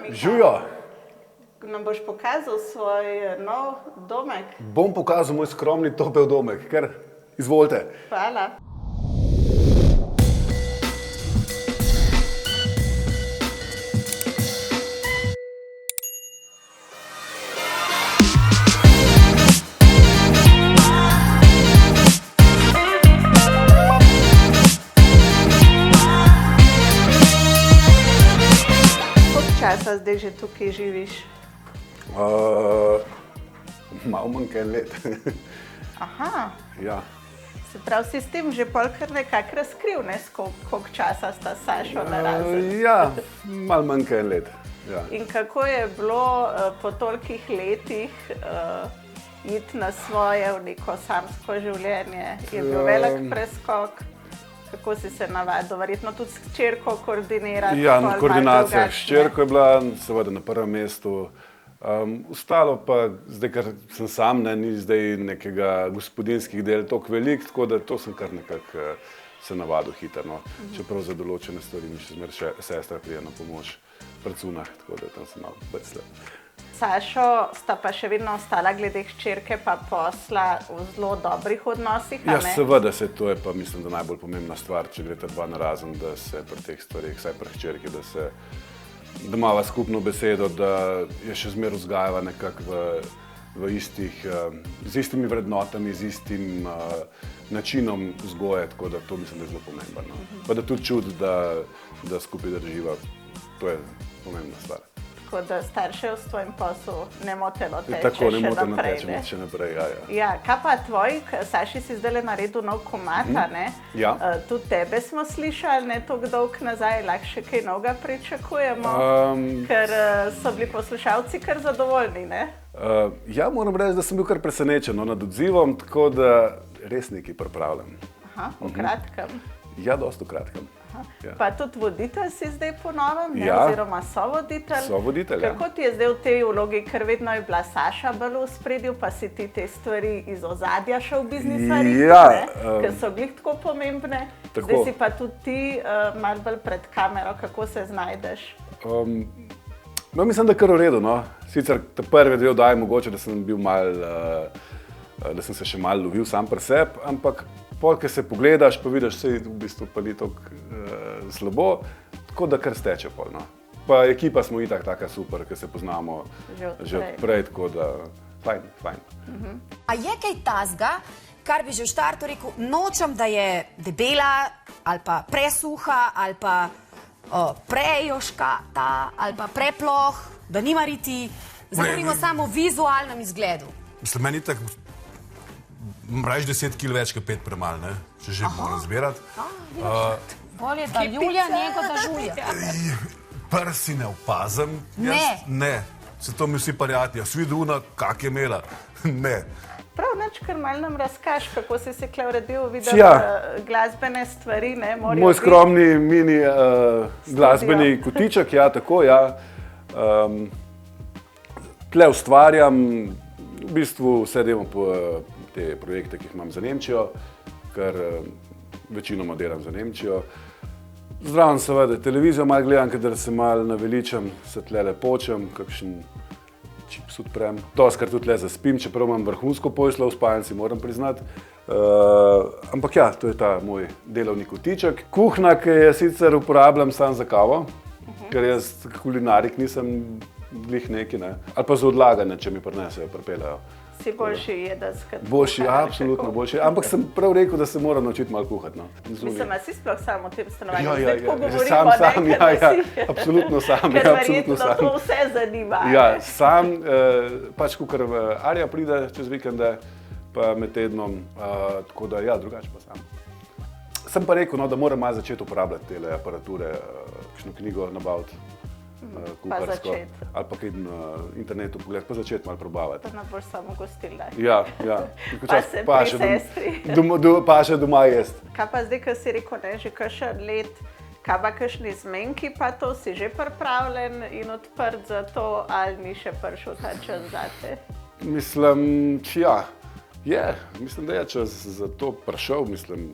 Miha. Žujo. Nam boš pokazal svoj nov domek? Bom pokazal moj skromni topel domek, ker izvolite. Hvala. Časa zdaj že tukaj živiš? Malo manj kaj let. Aha. Ja. Se pravi, si s tem že polkar nekako razkril, ne, koliko časa sta Sašo narazen. Ja, malo manj kaj let. Ja. In kako je bilo po tolikih letih iti na svoje v neko samsko življenje? Je bil velik preskok? Kako si se navadil? Verjetno tudi s hčerko koordinirati? Ja, koordinacija. Hčerko je bila seveda na prvem mestu. Ostalo pa, zdaj, ker sem sam, ni zdaj nekega gospodinjskih del toliko velik, tako da to sem kar nekako se navadil hitro. No. Čeprav za določene stvari mi še zmeraj sestra pride na pomoč pri cunah, tako da tam sem malo bolj slab. Sašo sta pa še vedno ostala glede hčerke pa posla v zelo dobrih odnosih, a ne? Ja, seveda se to je pa mislim, da najbolj pomembna stvar, če gresta dva narazen, da se pri teh stvarih, vsaj pri hčerki, da imava skupno besedo, da je še zmeraj vzgajava nekako z istimi vrednotami, z istim načinom vzgoje, tako da to mislim, da je zelo pomembno. No. Pa da tudi čuti, da skupaj drživa, to je pomembna stvar. Tako da starševstvo in posel nemoteno teče tako, še nemoteno naprej. Tako, nemoteno teče še naprej, ja. Ja, kaj pa tvoj, Saši si zdaj naredil nov komad, ne? Ja. Tudi tebe smo slišali ne toliko dolg nazaj, lahko še kaj novega pričakujemo, ker so bili poslušalci kar zadovoljni, ne? Ja, moram reči, da sem bil kar presenečen nad odzivom, tako da res nekaj pripravljam. Aha, v kratkem. Ja, dosti v kratkem. Ja. Pa tudi voditelj si zdaj po novem, ja. Oziroma sovoditelj. Sovoditelj, ja. Kako ti je zdaj v tej vlogi, ker vedno je bila Saša bolj v ospredju, pa si ti te stvari iz ozadja šel v biznisa ker so glih tako pomembne. Tako. Zdaj si pa tudi ti malo bolj pred kamero, kako se znajdeš? No, mislim, da kar v redu, no. Sicer ta prvi del daje mogoče, da sem bil da sem se še malo lovil sam pri sebi, ampak pol, ko se pogledaš, pa vidiš, sej v bistvu pa ni toliko slabo, tako da kar steče pol, no. Pa ekipa smo itak taka super, ker se poznamo že od prej, tako da fajn. A je kaj tazga, kar bi že v štartu rekel, nočem, da je debela, ali pa presuha, ali pa prejoškata, ali pa preploh, da nima riti, govorimo samo o vizualnem izgledu. Mislim, meni tako mraž 10 kg več, kot 5 premal, ne? Če že moram zbirati. Bolje da Julija, njego da Žulja. Prsi ne opazim. Ne. Se to mi vsi prijatelji, svi druna, kak je imela. Ne. Prav nič, ker malo nam razkaž, kako si se kle uredil, videl glasbene stvari, ne? Moj skromni mini glasbeni kotiček, ja, tako, ja. Tle ustvarjam, v bistvu vse delam po te projekte, ki jih imam za Nemčijo, ker večinoma delam za Nemčijo. Zraven seveda televizijo malo gledam, kadar se malo naveličam, se tle počem, kakšen čips odprem. Doskrat tudi tle zaspim, čeprav imam vrhunsko posla v spalnici, moram priznati. Ampak ja, to je ta moj delovni kotiček. Kuhna, ki je sicer uporabljam sam za kavo, ker jaz kulinarik nisem glih neki, ne. Ali pa za odlaganje, če mi prinesejo, pripeljajo. Si boljši jedec, kot boljši, absolutno boljši. Ampak sem prav rekel, da se moram naučiti malo kuhati. No. Mislim, a si sploh sam o tem stanovanju? Ja, tako govorimo, absolutno sam. Ker verjetno to vse zanima. Ja, sam, pač kukor Arja pride čez vikende, pa med tednom, tako da ja, drugače pa sam. Sem pa rekel, no, da moram malo začeti uporabljati tele aparature, kakšno knjigo nabaviti. Kuharsko, ali pa kaj na internetu pogled, pa začeti malo probavati. Pa ne boš samo gostil, da? Ja. Pa se pri sestri. Paše doma jest. Kaj pa zdaj, ko si rekel, ne, že kakšen let, kaj pa kakšni zmenki, pa to si že pripravljen in odprt za to, ali ni še prišel ta čas zate? Mislim, ja, mislim, da je čas za to prišel, mislim,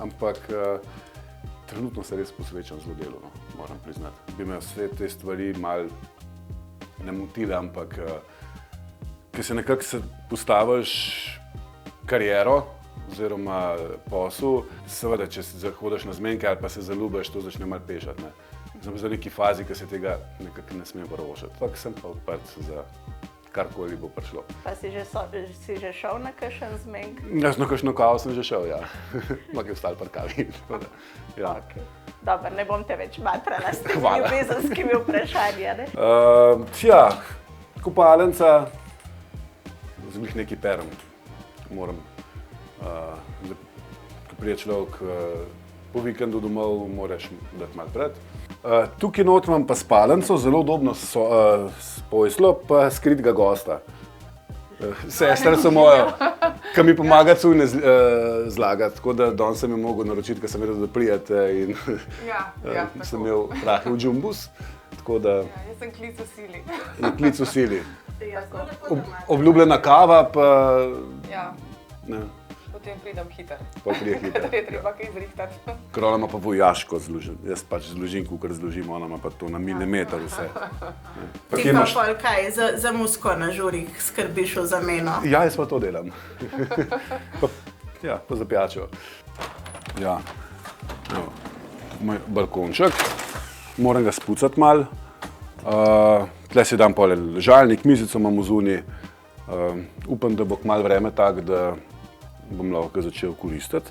ampak trenutno se res posvečam zelo delu, no, moram priznati. Bi me vse te stvari malo ne motile, ampak ker se nekako postaviš kariero oziroma posel, seveda, če se hodiš na zmenke ali pa se zaljubiš, to začne malo pešati. Ne. Sem v neki fazi, ki se tega nekako ne smem privoščiti. Tako sem pa odprt za karkoli bo prišlo. Pa si že šel na kakšen zmenk? Na kakšno kavo sem že šel, ja. Ampak je ostalo par kavi. Ja. Okay. Dobro, ne bom te več matrala s temi ljubezenskimi vprašanji, ne? Ja, kopalnica, zglih neki perem, moram. Ko prije človek po vikendu domov, moraš dati malo pred. Tukaj not imam pa spalnico, zelo udobno poslo, pa skritega gosta. Sestra so moja, ki mi pomaga cujne zlagati, tako da danes sem jo mogel naročiti, ker sem vedel, da prijete in sem imel rahel džumbus. Jaz sem klic v sili. Klic v sili. Obljubljena kava pa... Potem pridem hiter. Pa prije hiter. Da je treba kaj zrihtati. Ker ona ima pa vojaško zložen. Jaz pač zložim, kakor zložim, ona ima pa to na milimeter vse. Ti pa pol kaj, za musko na žurih skrbiš v zameno? Ja, jaz pa to delam. Ja, pa za pijačo. Ja, moj balkonček. Moram ga spucati malo. Tle si dam pol ležalnik, mizico imam v zunji. Upam, da bo kmalu vreme tak, da bom lahko začel koristiti.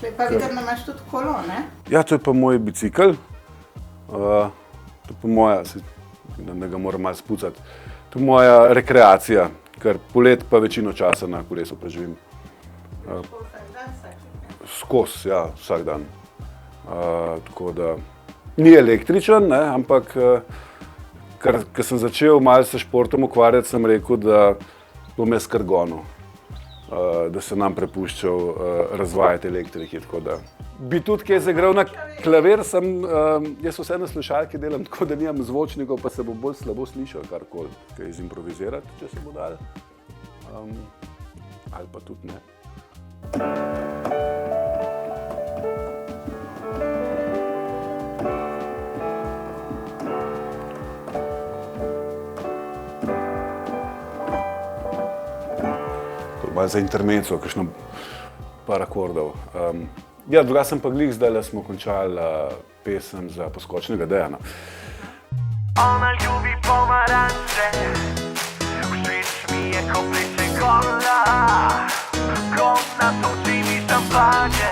Tle pa vidim, da imaš tudi kolo, ne? Ja, to je pa moj bicikl. To je pa moja, da ga moram malo spucati. To je moja rekreacija, ker polet pa večino časa na kolesu preživim. Skozi, ja, vsak dan. Tako da ni električen, ne, ampak ker sem začel malo se športom ukvarjati, sem rekel, da bom jaz kar gonil. Da se nam prepuščal razvajati elektriki, tako da bi tudi kaj zagral na klavir, jaz vse na slušalki delam, tako da nimam zvočnikov, pa se bo bolj slabo slišal karkoli, kaj izimprovizirati, če se bo dal, ali pa tudi ne. Malo za intermenco, kakšno par akordov. Ja, druga sem pa glih, zdaj smo končali pesem za Poskočnega Dejana. Ona ljubi pomaranče, všeč mi je, ko pleše gola, ko natoči mi šampanje,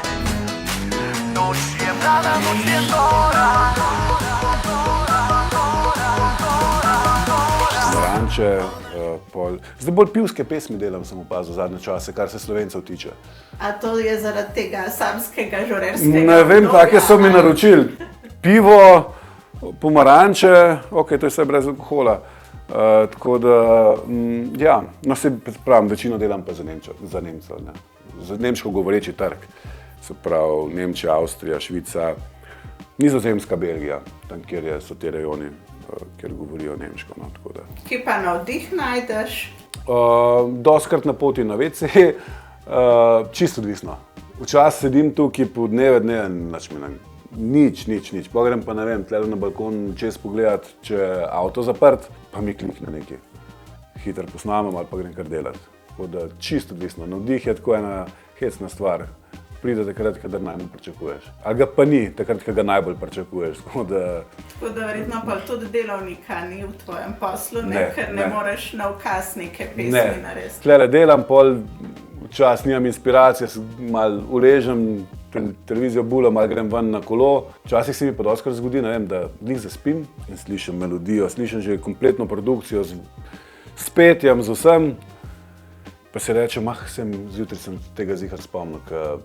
noč je mlada, noč je zora. Pomaranče, zdaj bolj pivske pesmi delam, sem opazil zadnje čase, kar se Slovencev tiče. A to je zaradi tega samskega žurerskega? Ne vem, take so mi naročili. Pivo, pomaranče, ok, to je vse brez alkohola. Tako da, ja, no se pravim, večino delam pa za Nemcev, ne. Za nemško govoreči trg. Se pravi, Nemčija, Avstrija, Švica, Nizozemska, Belgija, tam, kjer so te rajoni, kjer govorijo nemško, no, tako da. Kje pa navdih najdeš? Doskrat na poti na WC, čisto odvisno. Včasih sedim tukaj po dneve, nič. Pogrem pa, ne vem, tle na balkon čez pogledat, če je avto zaprt, pa mi klikne nekaj. Hiter posnamem ali pa grem kar delati. Tako da čisto odvisno. Navdih je tako ena hecna stvar. Pride takrat, kadar najbolj pričakuješ. Ali ga pa ni, takrat, kadar ga najbolj pričakuješ. Tako da verjetno pa tudi delovnika ni v tvojem poslu, ker ne moreš na ukaz neke pesmi narediti. Tlele delam, pol čas nimam inspiracije, malo uležem, televizijo bulam ali grem ven na kolo. Včasih se mi pa dostikrat zgodi, ne vem, da glih zaspim in slišim melodijo, slišim že kompletno produkcijo s petjem, z vsem. Pa si rečem, zjutraj sem tega zihar spomnil, ker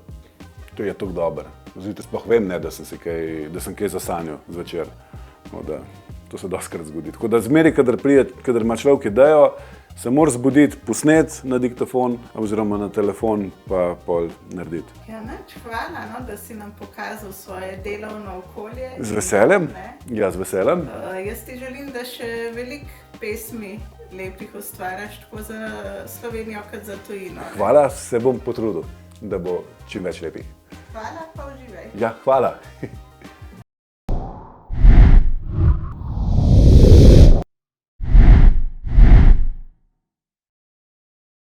to je tako dobro. Zjutraj sploh vem, da sem kaj zasanjal zvečer. To se dostikrat zgodi. Tako da zmeri, kadar ima človek idejo, se mora zbuditi, posnet na diktofon oziroma na telefon, pa pol narediti. Ja, hvala, da si nam pokazal svoje delovno okolje. Z veseljem? Ja, z veseljem. Jaz ti želim, da še veliko pesmi lepih ustvarjaš tako za Slovenijo, kot za tujino. Hvala, se bom potrudil, da bo čim več lepih. Hvala, pa uživaj. uživej. Ja, hvala.